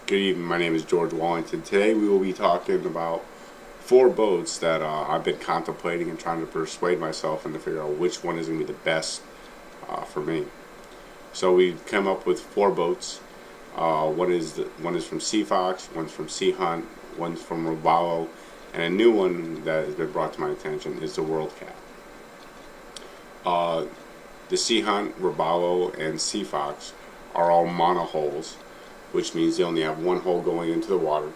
Good evening, my name is George Wallington. Today we will be talking about four boats that I've been contemplating and trying to persuade myself and to figure out which one is going to be the best for me. So we come up with four boats. One is from Sea Fox, one's from Sea Hunt, one's from Robalo, and a new one that has been brought to my attention is the World Cat. The Sea Hunt, Robalo, and Sea Fox are all monohulls, which means they only have one hole going into the water.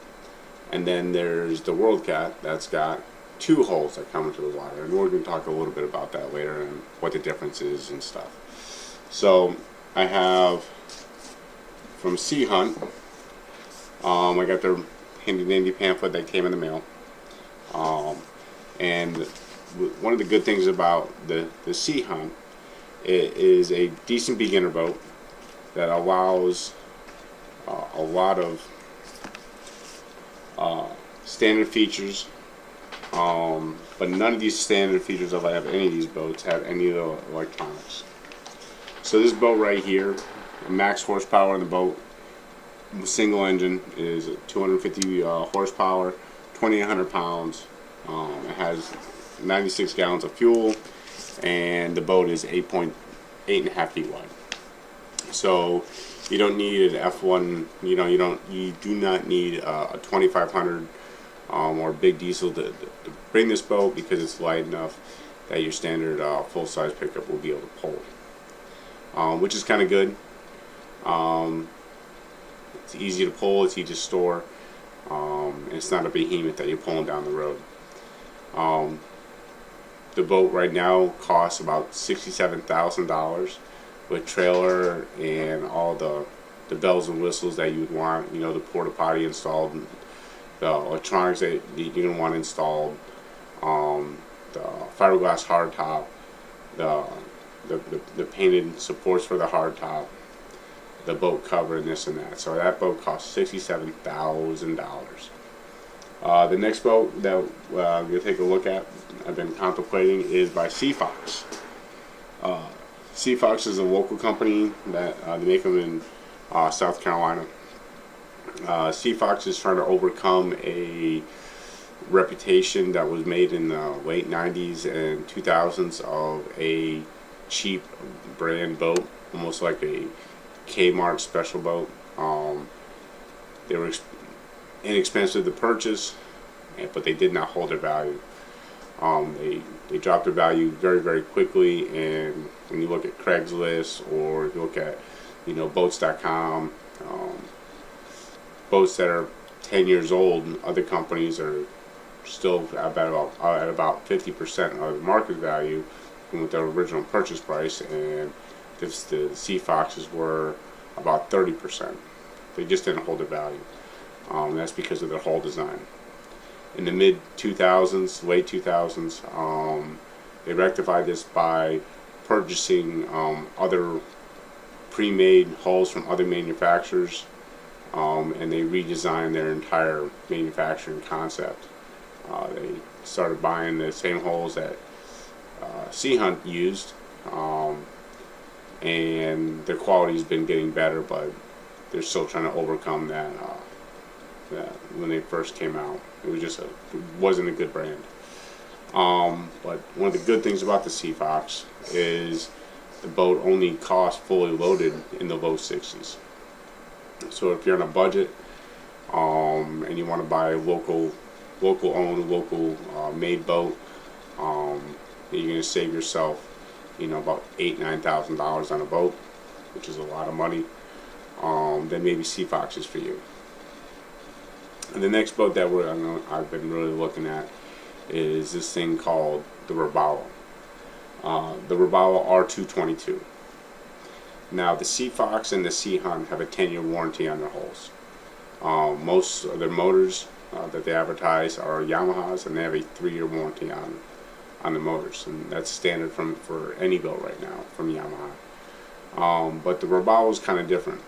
And then there's the World Cat that's got two holes that come into the water. And we're going to talk a little bit about that later and what the difference is and stuff. So I have from Sea Hunt, I got their handy dandy pamphlet that came in the mail. And one of the good things about the Sea Hunt, it is a decent beginner boat that allows a lot of standard features, but none of these standard features, if I have any of these boats, have any of the electronics. So this boat right here, max horsepower in the boat, single engine, is 250 horsepower, 2,800 pounds. It has 96 gallons of fuel, and the boat is 8.5 feet wide. So you don't need an F1. You do not need a 2500 or a big diesel to bring this boat, because it's light enough that your standard full-size pickup will be able to pull, which is kind of good. It's easy to pull, it's easy to store, and it's not a behemoth that you're pulling down the road. The boat right now costs about $67,000 with trailer and all the bells and whistles that you would want. The porta potty installed, the electronics that you're going to want installed, the fiberglass hardtop, the painted supports for the hardtop, the boat cover, and this and that. So that boat costs $67,000. The next boat that I'm going to take a look at, I've been contemplating, is by Sea Fox. Sea Fox is a local company that they make them in South Carolina. Sea Fox is trying to overcome a reputation that was made in the late 90s and 2000s of a cheap brand boat, almost like a Kmart special boat. They were inexpensive to purchase, but they did not hold their value. They dropped their value very, very quickly, and when you look at Craigslist or you look at boats.com, boats that are 10 years old, other companies are still at about 50% of the market value with their original purchase price, and the Sea Foxes were about 30%. They just didn't hold their value. That's because of their hull design. In the mid 2000s, late 2000s, they rectified this by purchasing other pre-made hulls from other manufacturers, and they redesigned their entire manufacturing concept. They started buying the same hulls that Sea Hunt used, and their quality has been getting better, but they're still trying to overcome that when they first came out. It wasn't a good brand. But one of the good things about the Sea Fox is the boat only costs fully loaded in the low 60s. So if you're on a budget and you want to buy a local owned, local made boat, you're going to save yourself about $8,000-9,000 on a boat, which is a lot of money. Then maybe Sea Fox is for you. And the next boat that I've been really looking at is this thing called the Robalo. The Robalo R222. Now, the Sea Fox and the Sea Hunt have a 10-year warranty on their hulls. Most of their motors that they advertise are Yamahas, and they have a 3-year warranty on the motors, and that's standard for any boat right now from Yamaha. But the Robalo is kind of different.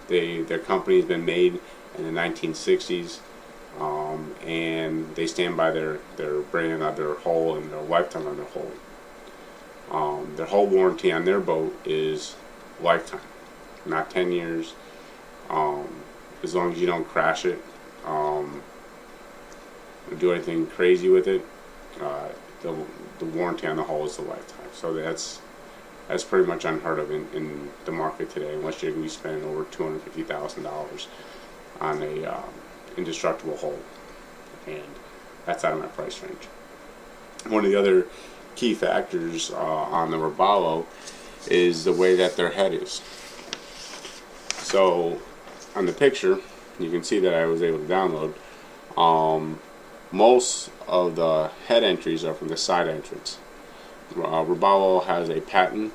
Their company has been made in the 1960s, and they stand by their brand on their hull and their lifetime on their hull. Their hull warranty on their boat is lifetime, not 10 years, Um, as long as you don't crash it, um, or do anything crazy with it, uh, the, the warranty on the hull is a lifetime. So that's pretty much unheard of in the market today, unless you're going to be spending over $250,000 on a indestructible hull, and that's out of my price range. One of the other key factors on the Robalo is the way that their head is. So on the picture, you can see that I was able to download. Most of the head entries are from the side entrance. Robalo has a patent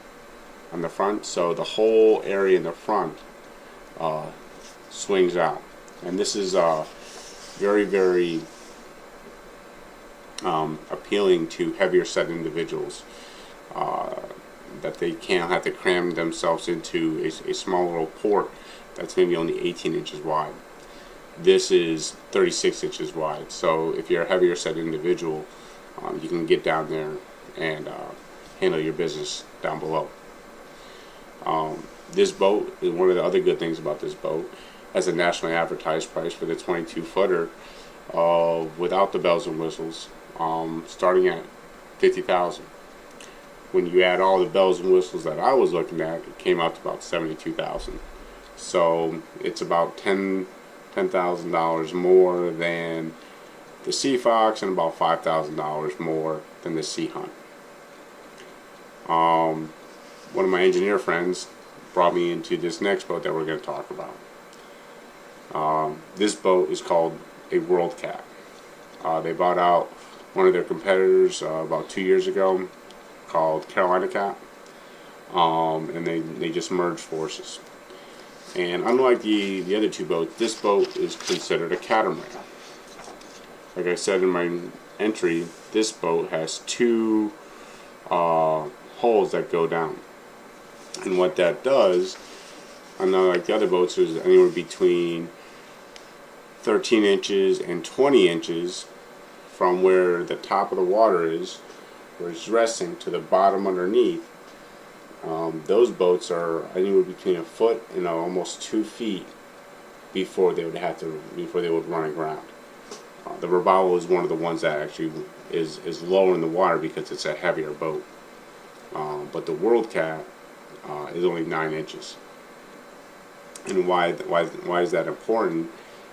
on the front, so the whole area in the front swings out, and this is very, very appealing to heavier set individuals, that they can't have to cram themselves into a small little port that's maybe only 18 inches wide. This is 36 inches wide, so if you're a heavier set individual, you can get down there and handle your business down below. This boat is one of the other good things about this boat, has a nationally advertised price for the 22 footer without the bells and whistles, starting at $50,000. When you add all the bells and whistles that I was looking at, it came out to about $72,000. So it's about $10,000 more than the Sea Fox and about $5,000 more than the Sea Hunt. One of my engineer friends brought me into this next boat that we're going to talk about. This boat is called a World Cat. They bought out one of their competitors about 2 years ago, called Carolina Cat, and they just merged forces. And unlike the other two boats, this boat is considered a catamaran. Like I said in my entry, this boat has two holes that go down. And what that does, unlike the other boats, is anywhere between 13 inches and 20 inches from where the top of the water is, where it's resting, to the bottom underneath. Those boats are anywhere between a foot and almost 2 feet before they would run aground. The Robalo is one of the ones that actually is lower in the water because it's a heavier boat. But the World Cat is only 9 inches. And why is that important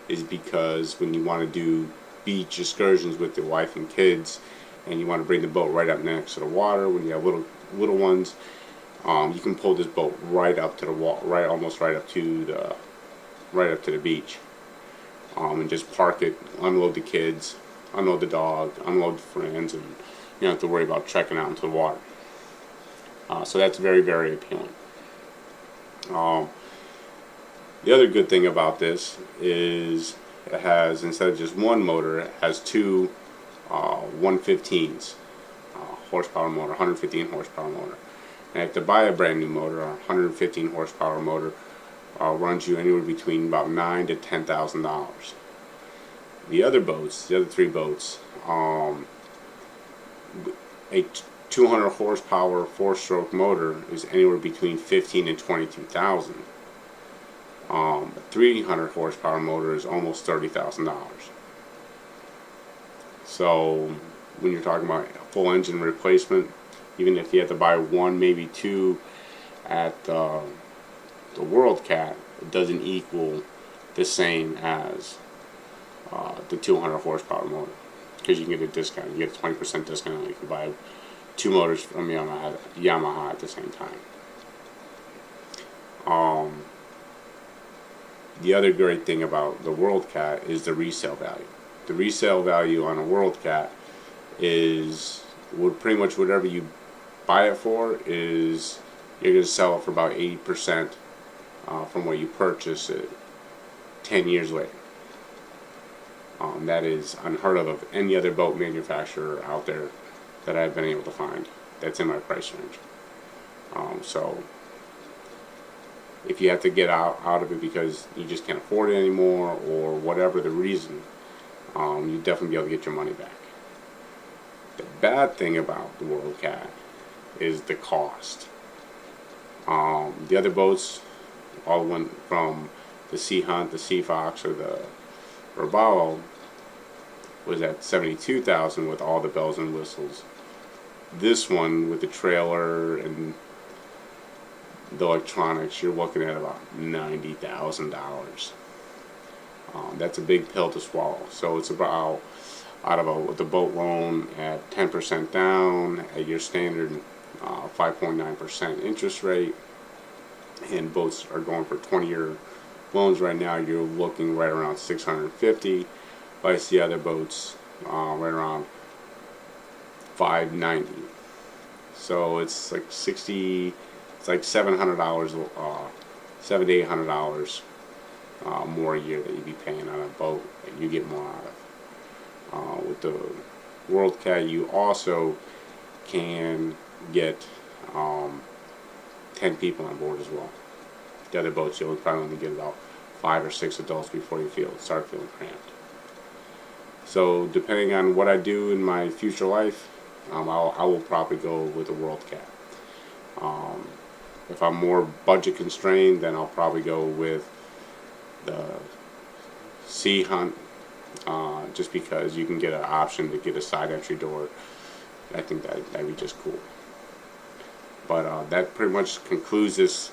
is because when you want to do beach excursions with your wife and kids, and you want to bring the boat right up next to the water, when you have little ones, you can pull this boat right up to the wall, almost right up to the beach, and just park it, unload the kids, unload the dog, unload the friends, and you don't have to worry about trekking out into the water. So that's very, very appealing. The other good thing about this is it has, instead of just one motor, it has two 115s horsepower motor, 115 horsepower motor. And if to buy a brand new motor, a 115 horsepower motor runs you anywhere between about $9,000 to $10,000. The other three boats, a 200 horsepower 4-stroke motor is anywhere between $15,000 and $22,000. A 300 horsepower motor is almost $30,000. So when you're talking about a full engine replacement, even if you have to buy one, maybe two at the World Cat, it doesn't equal the same as the 200 horsepower motor, because you can get a discount. You get a 20% discount. You can buy two motors from Yamaha at the same time. The other great thing about the World Cat is the resale value. The resale value on a World Cat is pretty much whatever you buy it for, is you're going to sell it for about 80% from what you purchased it 10 years later. That is unheard of any other boat manufacturer out there that I've been able to find that's in my price range. So if you have to get out of it because you just can't afford it anymore, or whatever the reason, you definitely be able to get your money back. The bad thing about the World Cat is the cost. The other boats all went from the Sea Hunt, the Sea Fox, or the Robalo was at $72,000 with all the bells and whistles. This one with the trailer and the electronics, you're looking at about $90,000. That's a big pill to swallow. So it's about with the boat loan at 10% down at your standard 5.9% interest rate, and boats are going for 20-year loans right now. You're looking right around 650. If I see other boats right around 590. So it's like 60. It's like $700, $700 to $800 more a year that you'd be paying on a boat that you get more out of. With the World Cat, you also can get 10 people on board as well. The other boats, you'll probably only get about 5 or 6 adults before you start feeling cramped. So depending on what I do in my future life, I will probably go with the World Cat. If I'm more budget constrained, then I'll probably go with the Sea Hunt, just because you can get an option to get a side entry door. I think that'd be just cool. But that pretty much concludes this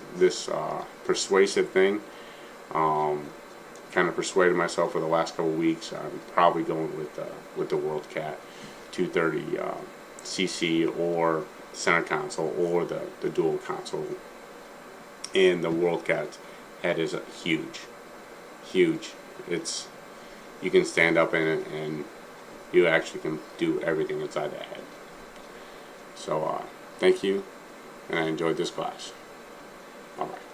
persuasive thing. Kind of persuaded myself for the last couple of weeks. I'm probably going with the World Cat 230 CC or center console or the dual console. And the World Cat's head is huge. You can stand up in it and you actually can do everything inside that head. So thank you, and I enjoyed this class. Bye bye.